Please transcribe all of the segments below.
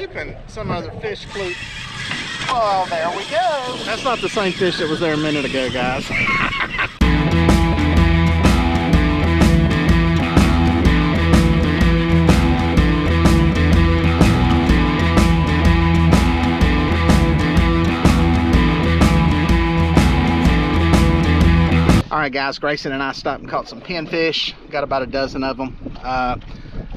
hoping some other fish flew. Oh, there we go. That's not the same fish that was there a minute ago, guys. All right, guys, Grayson and I stopped and caught some pinfish. Got about a dozen of them.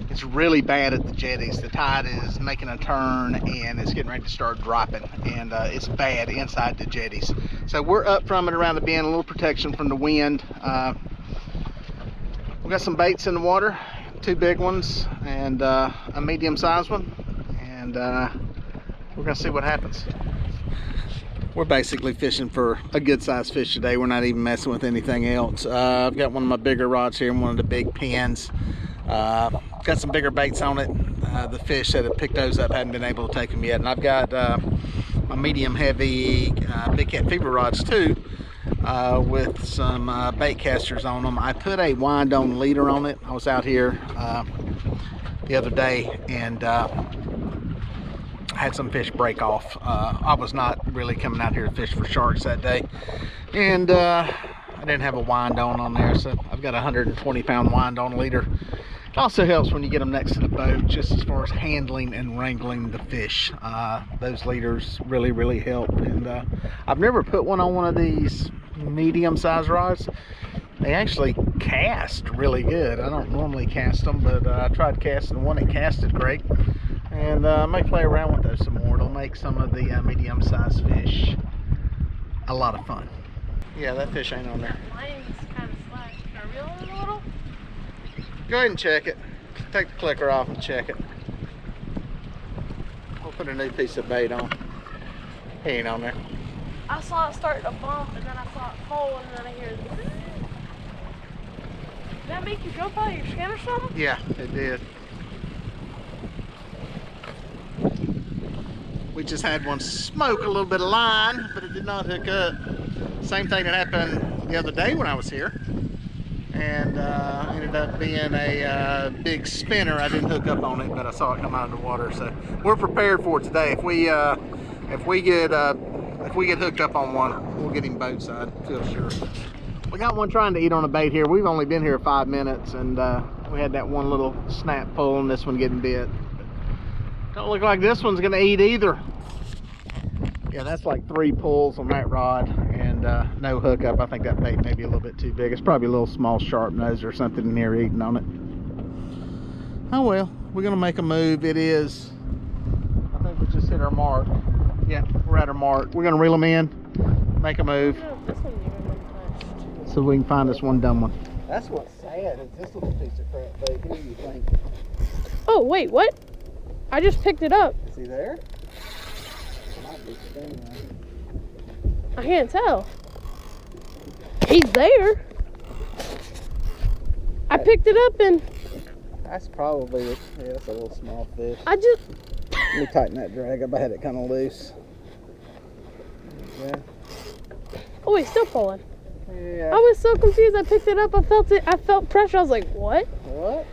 It's really bad at the jetties. The tide is making a turn and it's getting ready to start dropping, and it's bad inside the jetties. So we're up from it around the bend, a little protection from the wind. We got some baits in the water, 2 big ones and a medium-sized one, and we're gonna see what happens. We're basically fishing for a good-sized fish today. We're not even messing with anything else. I've got one of my bigger rods here and one of the big pins. Got some bigger baits on it. The fish that have picked those up hadn't been able to take them yet. And I've got my medium heavy big cat fever rods too, with some bait casters on them. I put a wind-on leader on it. I was out here the other day and had some fish break off. I was not really coming out here to fish for sharks that day, and I didn't have a wind-on there, so I've got a 120-pound wind-on leader. It also helps when you get them next to the boat, just as far as handling and wrangling the fish. Those leaders really help. And I've never put one on one of these medium-sized rods. They actually cast really good. I don't normally cast them, but I tried casting one that casted great. And I may play around with those some more. It'll make some of the medium-sized fish a lot of fun. Yeah, that fish ain't on there. Mine's kind of slack. Can I reel it a little? Go ahead and check it. Take the clicker off and check it. We'll put a new piece of bait on. He ain't on there. I saw it start to bump, and then I saw it fall, and then I hear it. Did that make you jump out of your skin or something? Yeah, it did. We just had one smoke a little bit of line, but it did not hook up. Same thing that happened the other day when I was here, and ended up being a big spinner. I didn't hook up on it, but I saw it come out of the water. So we're prepared for it today. If we get hooked up on one, we'll get him boat side. Feel sure. We got one trying to eat on a bait here. We've only been here 5 minutes, and we had that one little snap pull, and this one getting bit. Don't look like this one's gonna eat either. Yeah, that's like 3 pulls on that rod and no hookup. I think that bait may be a little bit too big. It's probably a little small sharp nose or something in here eating on it. Oh well, we're gonna make a move. It is, I think we just hit our mark. Yeah, we're at our mark. We're gonna reel them in, make a move, so we can find this one dumb one. That's what's sad, is this little piece of crap bait here, you think. Oh, wait, what? I just picked it up. Is he there? I can't tell. He's there. I picked it up and... That's probably, yeah, that's a little small fish. I just... Let me tighten that drag up. I had it kind of loose. Yeah. Oh, he's still pulling. Yeah. I was so confused. I picked it up. I felt it. I felt pressure. I was like, what? What?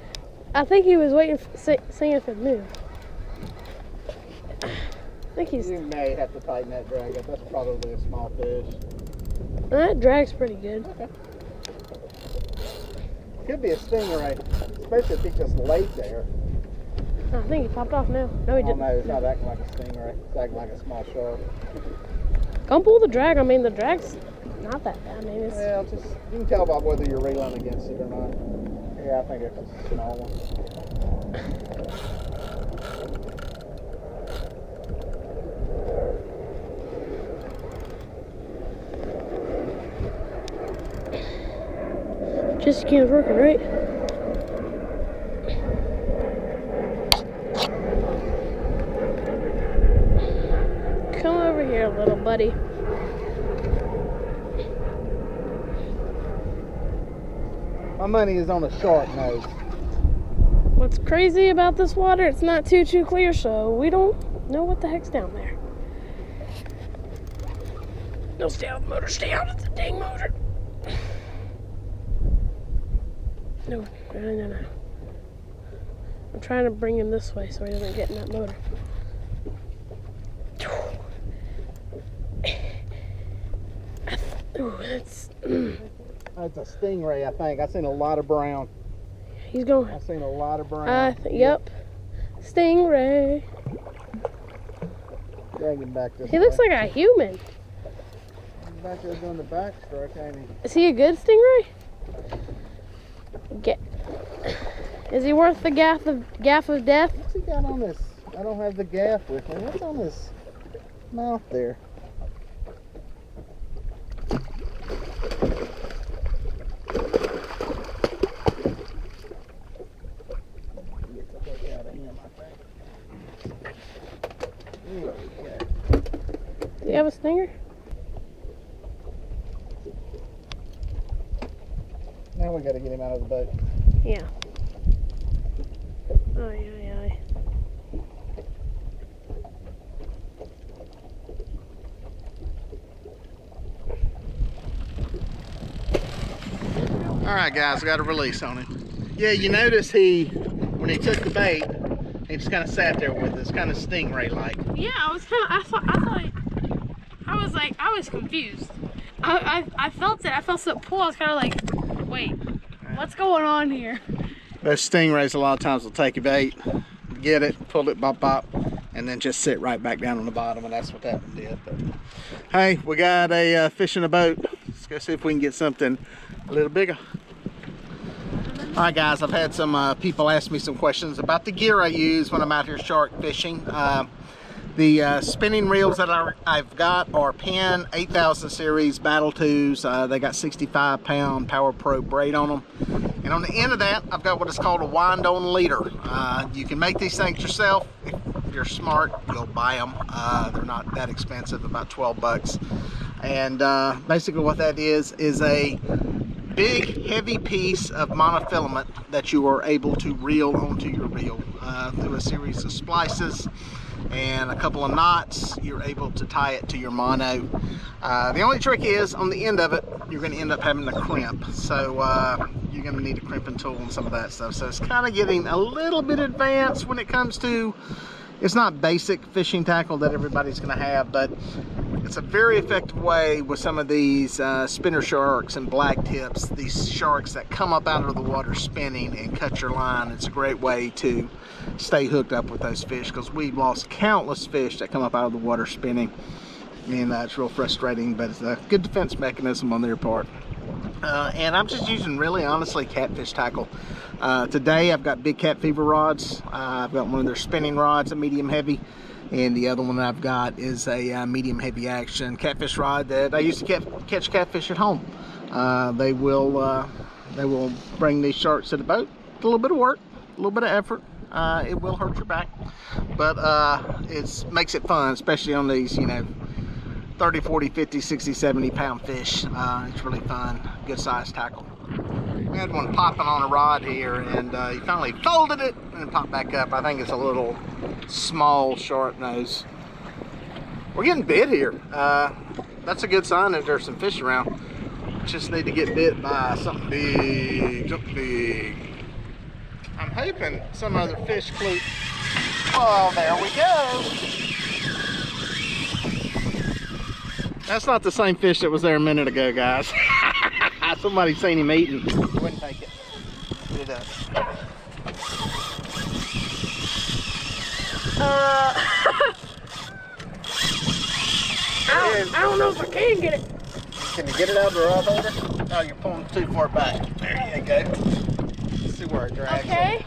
I think he was waiting, seeing if it moved. I think he's... You may have to tighten that drag up. That's probably a small fish. That drag's pretty good. Okay. Could be a stingray, especially if he just laid there. I think he popped off now. No, he didn't. No, it's not acting like a stingray. It's acting like a small shark. Come pull the drag. I mean, the drag's not that bad. I mean, it's... Well, just, you can tell by whether you're reeling against it or not. Yeah, I think it's a small one. Just can't working, right? Come over here, little buddy. My money is on a shark nose. What's crazy about this water, it's not too clear, so we don't know what the heck's down there. No, stay out of the motor, stay out of the dang motor. No. I'm trying to bring him this way so he doesn't get in that motor. Ooh, that's. That's a stingray, I think. I've seen a lot of brown. He's going. I've seen a lot of brown. Yep. Stingray. Drag him back this He looks like a human. He's back there doing the backstroke, ain't he? Is he a good stingray? Is he worth the gaff of death? What's he got on this? I don't have the gaff with me. What's on his mouth there? Do you have a stinger? Now we gotta get him out of the boat. Yeah. Aye, aye, aye. All right, guys, I got a release on him. Yeah, you notice when he took the bait, he just kind of sat there with us, kind of stingray-like. Yeah, I was confused. I felt it. I felt the pull. I was kind of like, wait, what's going on here? Those stingrays a lot of times will take a bait, get it, pull it, bop, bop, and then just sit right back down on the bottom, and that's what that one did. But hey, we got a fish in a boat. Let's go see if we can get something a little bigger. All right, guys, I've had some people ask me some questions about the gear I use when I'm out here shark fishing. The spinning reels that I've got are Penn 8000 series Battle 2s. They got 65-pound Power Pro braid on them. And on the end of that, I've got what is called a wind-on leader. You can make these things yourself. If you're smart, you'll buy them. They're not that expensive, about 12 bucks. And basically what that is a big, heavy piece of monofilament that you are able to reel onto your reel. Through a series of splices and a couple of knots, you're able to tie it to your mono. The only trick is, on the end of it, you're going to end up having to crimp. So you're going to need a crimping tool and some of that stuff. So it's kind of getting a little bit advanced when it comes to, it's not basic fishing tackle that everybody's going to have, but it's a very effective way with some of these spinner sharks and black tips, these sharks that come up out of the water spinning and cut your line. It's a great way to stay hooked up with those fish, because we've lost countless fish that come up out of the water spinning, and it's real frustrating, but it's a good defense mechanism on their part. And I'm just using, really honestly, catfish tackle. Today I've got big cat fever rods. I've got one of their spinning rods, a medium heavy, and the other one that I've got is a medium heavy action catfish rod that I used to catch catfish at home. They will bring these sharks to the boat. A little bit of work, a little bit of effort. It will hurt your back, but it makes it fun, especially on these, 30, 40, 50, 60, 70 pound fish. It's really fun, good size tackle. We had one popping on a rod here, and he finally folded it and popped back up. I think it's a little small sharp nose. We're getting bit here. That's a good sign that there's some fish around. Just need to get bit by something big, something big. I'm hoping some other fish fluke. Oh, there we go. That's not the same fish that was there a minute ago, guys. Somebody seen him eating. Wouldn't take it. Get it up. I don't know if I can get it. Can you get it out of the rod holder? Oh, you're pulling too far back. There you go. Let's see where it drags. Okay.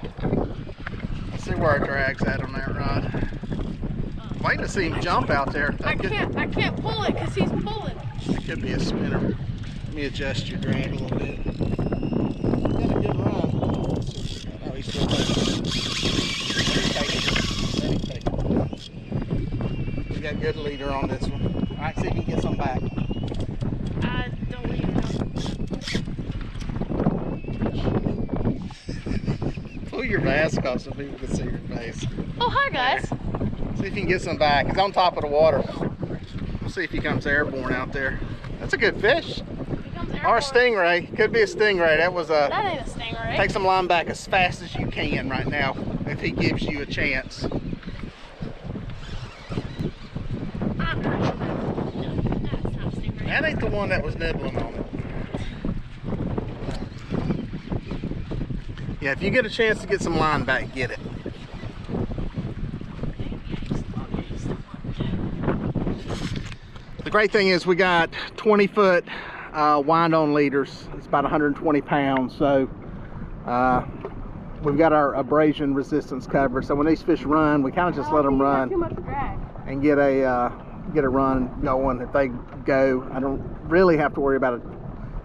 Let's see where it drags at on that rod. Waiting to see him jump out there. I can't pull it because he's pulling. It could be a spinner. Let me adjust your drag a little bit. Got a good run. Oh, he's still taking it. We got a good leader on this one. All right, see if he gets on back. I don't even know. Pull your mask off so people can see your face. Oh, hi guys. See if you can get some back. He's on top of the water. We'll see if he comes airborne out there. That's a good fish. Or a stingray. Could be a stingray. That was a. That ain't a stingray. Take some line back as fast as you can right now, if he gives you a chance. one that was nibbling on it. Yeah, if you get a chance to get some line back, get it. The great thing is we got 20-foot wind-on leaders. It's about 120 pounds, so we've got our abrasion resistance covered. So when these fish run, we kind of just let them run and get a run going. If they go, I don't really have to worry about a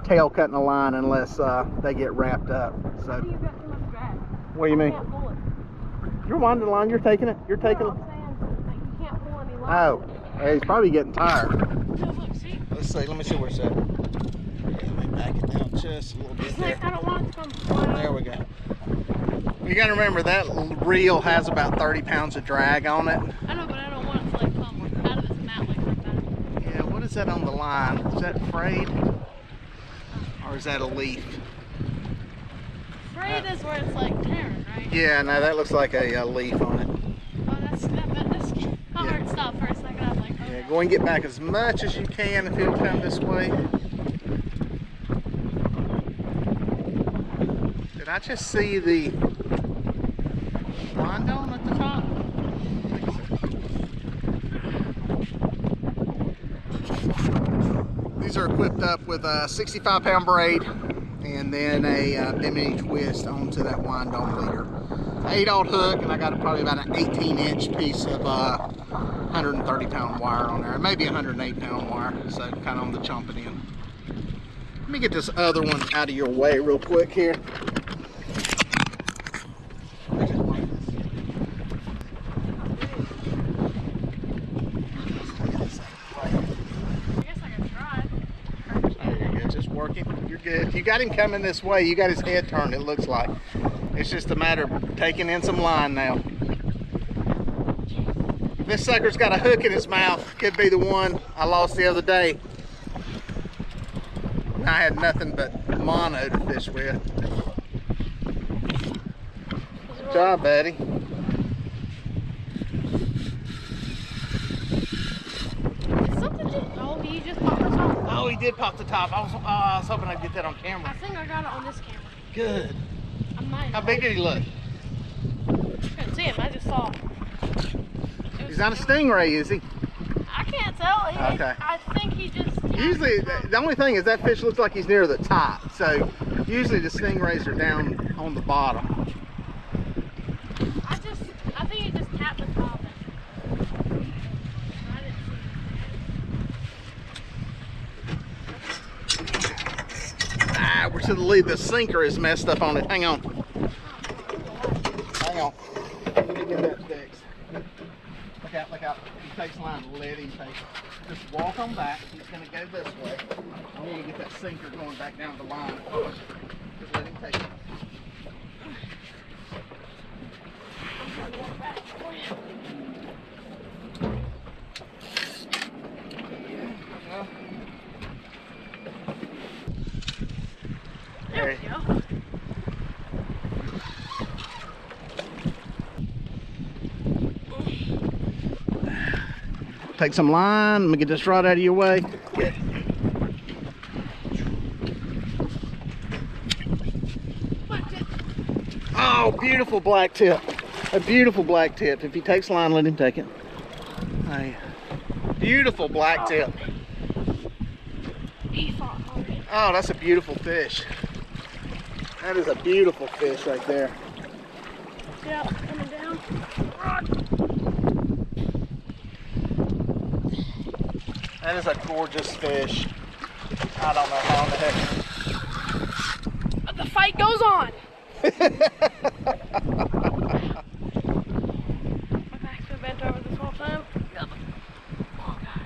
tail cutting a line unless they get wrapped up. So what do you mean? You're winding the line. You're taking it. You're taking it. I'm saying, like, you can't pull any line. Oh, he's probably getting tired. No, look, see? Let's see. Let me see where it's at. Let me back it down just a little bit there. I don't want it to come flying. There we go. You got to remember that reel has about 30 pounds of drag on it. I know, but I don't want it to like come out of this mat like that. Yeah, what is that on the line? Is that frayed? Or is that a leaf? Frayed is where it's like tearing, right? Yeah, no, that looks like a leaf on it. Oh, that's I heard stop for a second. I was like, oh, Yeah, go and get back as much as you can if it'll come this way. Did I just see the wind on at the top? These are equipped up with a 65-pound braid and then a bimini twist onto that wind-on leader. 8/0 hook, and I got probably about an 18-inch piece of 130-pound wire on there, maybe 108-pound wire, so kind of on the chomping end. Let me get this other one out of your way real quick here. You're good. You got him coming this way. You got his head turned, it looks like. It's just a matter of taking in some line now. This sucker's got a hook in his mouth. Could be the one I lost the other day. I had nothing but mono to fish with. Good job, buddy. He just popped the top. Oh, he did pop the top. I was hoping I'd get that on camera. I think I got it on this camera. Good. I might. How big did he look? Couldn't see him. I just saw. He's not a stingray, is he? I can't tell. Okay. I think he just. Usually, the only thing is that fish looks like he's near the top. So usually the stingrays are down on the bottom. I think he just tapped the top. We're to the lead. The sinker is messed up on it. Hang on. Hang on. Let me get that fixed. Look out, look out. He takes line. Let him take it. Just walk on back. He's going to go this way. I want to get that sinker going back down the line. Just let him take it. There we go. Take some line. Let me get this rod out of your way. Good. Oh, beautiful black tip. A beautiful black tip. If he takes line, let him take it. A beautiful black tip. He fought hard. Oh, that's a beautiful fish. That is a beautiful fish right there. Yeah, coming down. That is a gorgeous fish. I don't know how in the heck. But the fight goes on. My back's been bent over this whole time. Oh God.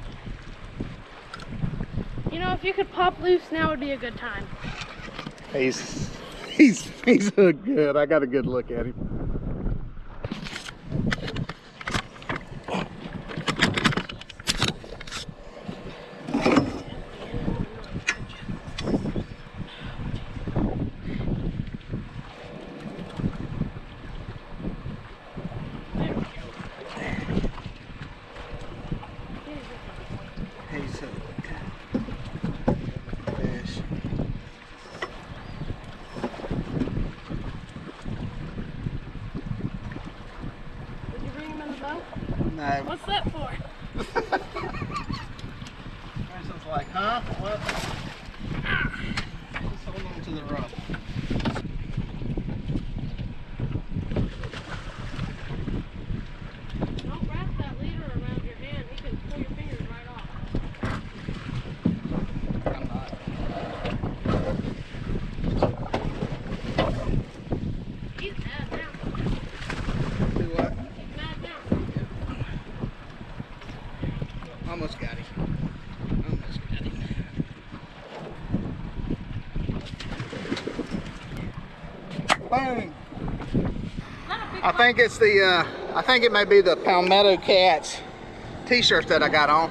You know, if you could pop loose, now would be a good time. He's hooked good. I got a good look at him. He's hooked. No? No. What's that for? Jason's like, huh? What? Just hold on to the rope. Don't wrap that leader around your hand. He can pull your fingers right off. I'm not. He's mad now. Do what? He's mad now. Almost got him. Almost got him. Boom. I think it's the, I think it may be the Palmetto Cats t-shirts that I got on.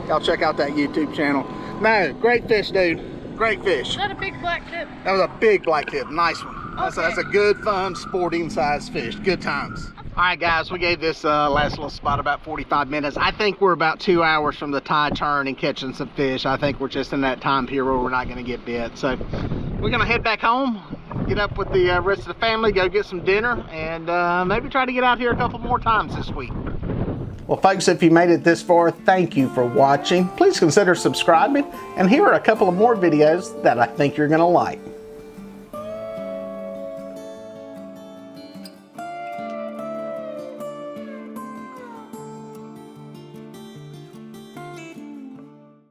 Y'all check out that YouTube channel. No, great fish, dude. Great fish. Is that a big black tip? That was a big black tip. Nice one. That's Okay. a good, fun, sporting size fish. Good times. All right, guys, we gave this last little spot about 45 minutes. I think we're about 2 hours from the tide turn and catching some fish. I think we're just in that time period where we're not going to get bit. So we're going to head back home, get up with the rest of the family, go get some dinner, and maybe try to get out here a couple more times this week. Well, folks, if you made it this far, thank you for watching. Please consider subscribing, and here are a couple of more videos that I think you're going to like.